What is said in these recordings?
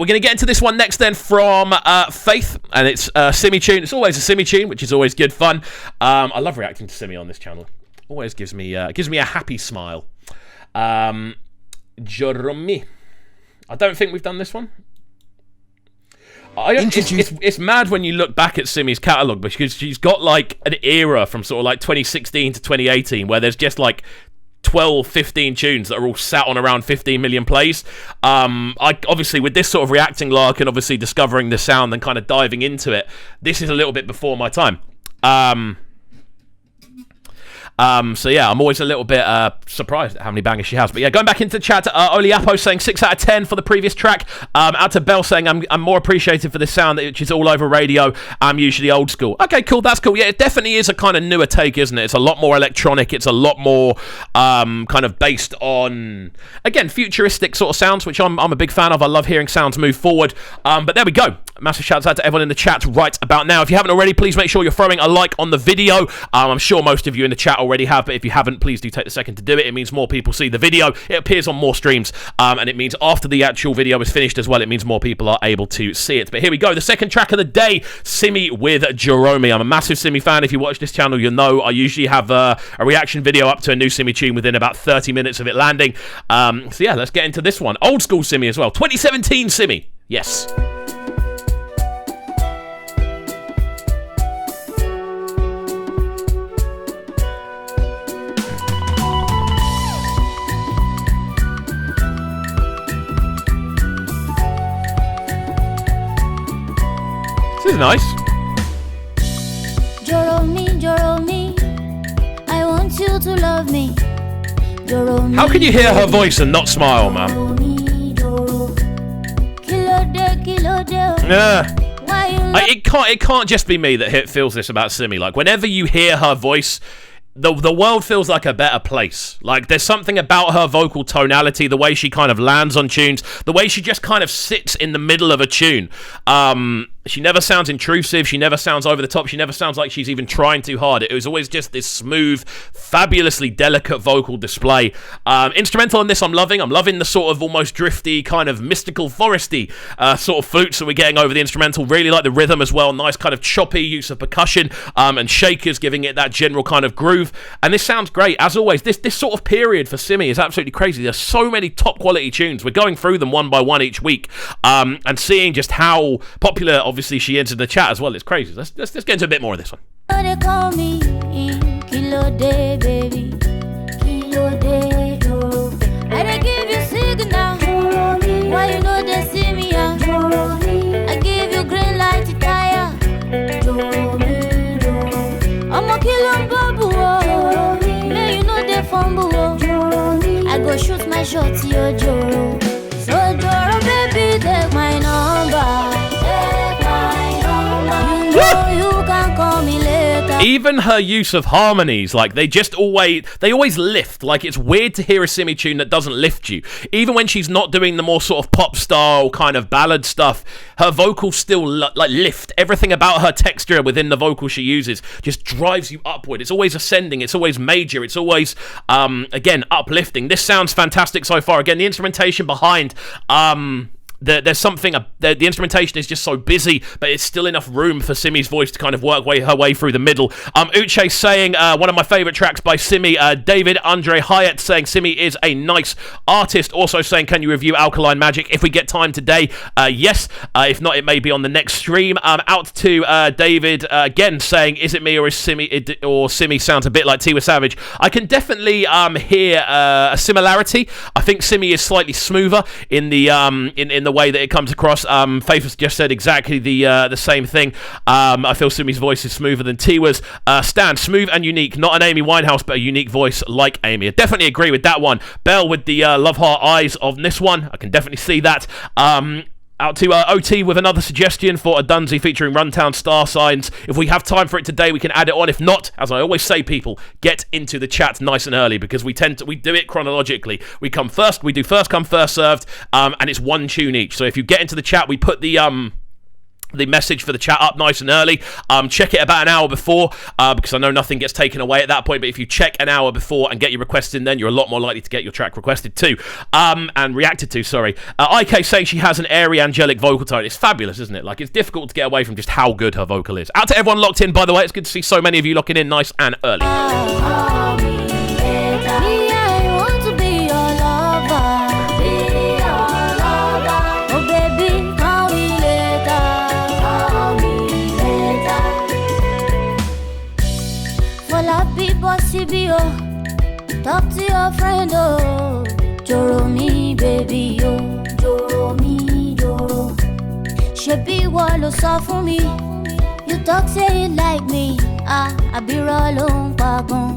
we're going to get into this one next then from Faith, and it's Simi tune. It's always a Simi tune, which is always good fun. I love reacting to Simi on this channel. Always gives me a happy smile. Joromi. I don't think we've done this one. It's mad when you look back at Simi's catalogue, because she's got like an era from sort of like 2016 to 2018 where there's just like 12, 15 tunes that are all sat on around 15 million plays. I obviously, with this sort of reacting lark and obviously discovering the sound and kind of diving into it, this is a little bit before my time. So yeah, I'm always a little bit surprised at how many bangers she has. But yeah, going back into the chat, Oliapo saying 6 out of 10 for the previous track. Out to Bell saying I'm more appreciative for this sound, which is all over radio. I'm usually old school. Okay, cool, that's cool. Yeah, it definitely is a kind of newer take, isn't it? It's a lot more electronic. It's a lot more kind of based on, again, futuristic sort of sounds, which I'm a big fan of. I love hearing sounds move forward. But there we go. Massive shouts out to everyone in the chat right about now. If you haven't already, please make sure you're throwing a like on the video. I'm sure most of you in the chat already have, but if you haven't, please do take the second to do it. It means more people see the video. It appears on more streams, and it means after the actual video is finished as well, it means more people are able to see it. But here we go, the second track of the day, Simi with Joromi. I'm a massive Simi fan. If you watch this channel, you'll know I usually have a reaction video up to a new Simi tune within about 30 minutes of it landing. So yeah, let's get into this one. Old school Simi as well. 2017 Simi. Yes. This is nice. Joromi, Joromi, I want you to love me. Joromi, how can you hear her voice and not smile, man? Yeah. It can't just be me that feels this about Simi. Like, whenever you hear her voice, the world feels like a better place. Like, there's something about her vocal tonality, the way she kind of lands on tunes, the way she just kind of sits in the middle of a tune. She never sounds intrusive. She never sounds over the top. She never sounds like she's even trying too hard. It was always just this smooth, fabulously delicate vocal display. Instrumental on this, I'm loving. I'm loving the sort of almost drifty, kind of mystical, foresty sort of flutes that we're getting over the instrumental. Really like the rhythm as well. Nice kind of choppy use of percussion and shakers, giving it that general kind of groove. And this sounds great. As always, this sort of period for Simi is absolutely crazy. There's so many top quality tunes. We're going through them one by one each week, and seeing just how popular, obviously, she is in the chat as well. It's crazy. Let's get into a bit more of this one. They call me Kilo Day, baby. Kilo Day, oh. I give you signal. Joromi. Why you know they see me? Joromi. I give you green light to tire. Joromi, Joromi. I'm a kilo babu. Joromi. May you know they fumble. Joromi. I go shoot my shot, yo, Joro. So Joro, baby, take my number. You can call me later. Even her use of harmonies, like they always lift. Like, it's weird to hear a Simi tune that doesn't lift you. Even when she's not doing the more sort of pop style kind of ballad stuff, her vocals still like lift. Everything about her texture within the vocal she uses just drives you upward. It's always ascending. It's always major. It's always again uplifting. This sounds fantastic so far. Again, the instrumentation behind there's something, the instrumentation is just so busy, but it's still enough room for Simi's voice to kind of work her way through the middle. Uche saying, one of my favourite tracks by Simi. David Andre Hyatt saying, Simi is a nice artist. Also saying, can you review Alkaline Magic if we get time today? Yes. If not, it may be on the next stream. Out to David again saying, is it me or is Simi sounds a bit like Tiwa Savage? I can definitely hear a similarity. I think Simi is slightly smoother in the in the way that it comes across. Faith has just said exactly the same thing. I feel Simi's voice is smoother than Tiwa's. Stan, smooth and unique, not an Amy Winehouse, but a unique voice like Amy. I definitely agree with that one. Belle with the love heart eyes of this one. I can definitely see that. Out to OT with another suggestion for a Dunzy featuring Runtown Star Signs. If we have time for it today, we can add it on. If not, as I always say, people, get into the chat nice and early, because we do it chronologically. We do first come, first served, and it's one tune each. So if you get into the chat, we put the the message for the chat up nice and early. Check it about an hour before, because I know nothing gets taken away at that point, but if you check an hour before and get your request in, then you're a lot more likely to get your track requested to, and reacted to, sorry. IK saying she has an airy, angelic vocal tone. It's fabulous, isn't it? Like, it's difficult to get away from just how good her vocal is. Out to everyone locked in, by the way. It's good to see so many of you locking in nice and early. Talk to your friend, oh, Joromi, baby, oh, Joromi, Joro. Shebi walo sọ fún mi. You talk say you like me, I be rolling pagon.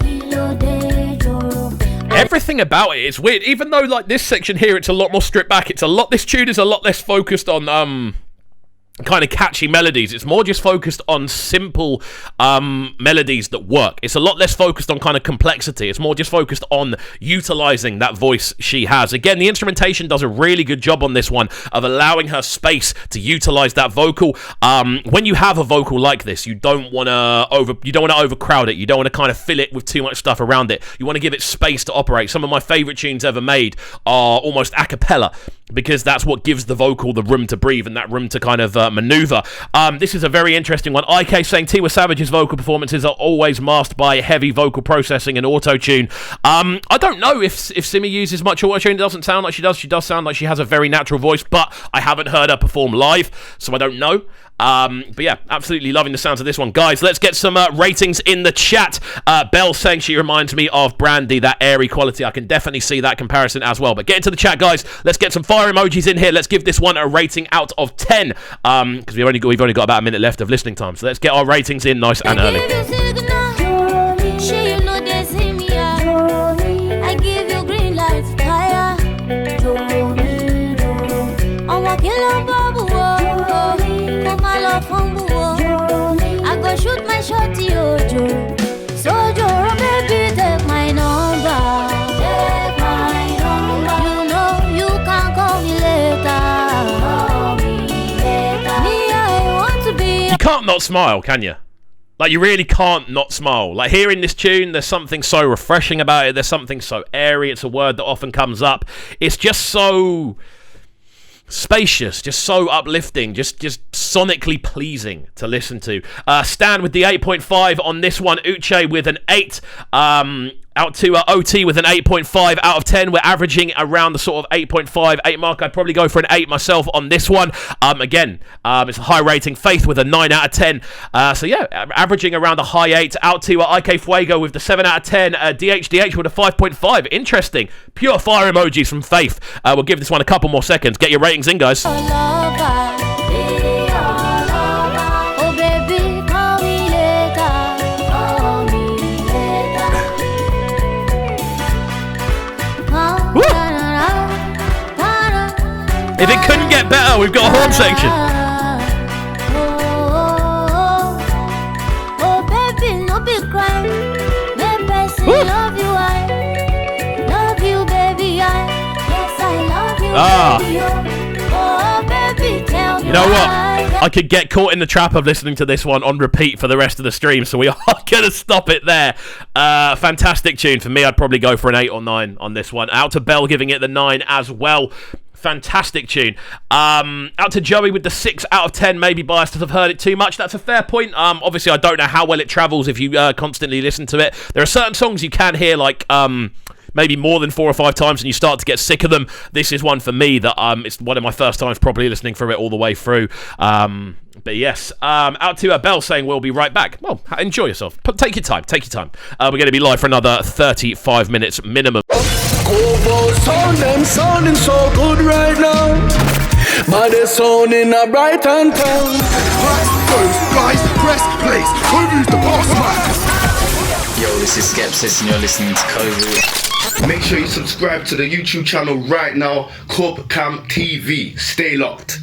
Kilo de Joro. Everything about it is weird, even though like this section here, it's a lot more stripped back. This tune is a lot less focused on kind of catchy melodies. It's more just focused on simple melodies that work. It's a lot less focused on kind of complexity. It's more just focused on utilizing that voice she has. Again, the instrumentation does a really good job on this one of allowing her space to utilize that vocal. When you have a vocal like this, you don't want to overcrowd it. You don't want to kind of fill it with too much stuff around it. You want to give it space to operate. Some of my favorite tunes ever made are almost a cappella, because that's what gives the vocal the room to breathe and that room to kind of maneuver. This is a very interesting one. IK saying Tiwa Savage's vocal performances are always masked by heavy vocal processing and auto-tune. I don't know if Simi uses much auto-tune. It doesn't sound like she does. She does sound like she has a very natural voice, but I haven't heard her perform live, so I don't know. But yeah, absolutely loving the sounds of this one. Guys, let's get some ratings in the chat. Belle saying she reminds me of Brandy, that airy quality. I can definitely see that comparison as well. But get into the chat, guys. Let's get some fire emojis in here. Let's give this one a rating out of 10. Because we've only got about a minute left of listening time. So let's get our ratings in nice and early. I give you green light, fire. I go shoot my shot, Joe. So Joro, baby, take my number. Take my number. You know you can call me later. Call me later. Me, I want to be. You can't not smile, can you? Like, you really can't not smile. Like, hearing this tune, there's something so refreshing about it. There's something so airy. It's a word that often comes up. It's just so spacious, just so uplifting, just sonically pleasing to listen to. Stan with the 8.5 on this one. Uche with an 8. Out to OT with an 8.5 out of 10. We're averaging around the sort of 8.5, 8 mark. I'd probably go for an 8 myself on this one. Again, it's a high rating. Faith with a 9 out of 10. So yeah, averaging around a high 8. Out to IK Fuego with the 7 out of 10. DHDH with a 5.5. Interesting. Pure fire emojis from Faith. We'll give this one a couple more seconds. Get your ratings in, guys. If it couldn't get better, we've got a horn section. Oh, baby, no big crime. Baby, love you, I love you, baby, yes, I love you, baby. Oh, baby, tell me. You know what? I could get caught in the trap of listening to this one on repeat for the rest of the stream, so we are going to stop it there. Fantastic tune. For me, I'd probably go for an 8 or 9 on this one. Out to Belle giving it the 9 as well. Fantastic tune. Out to Joey with the 6 out of 10. Maybe biased as I've heard it too much. That's a fair point. Obviously, I don't know how well it travels if you constantly listen to it. There are certain songs you can hear, like maybe more than 4 or 5 times, and you start to get sick of them. This is one for me that it's one of my first times properly listening through it all the way through. But yes, out to Belle saying we'll be right back. Well, enjoy yourself. Take your time. Take your time. We're going to be live for another 35 minutes minimum. Sounding so good right now. But they're sounding a bright and town. Press, place. Who's the boss man? Yo, this is Skepsis and you're listening to CubReacts. Make sure you subscribe to the YouTube channel right now, CubCamTV. Stay locked.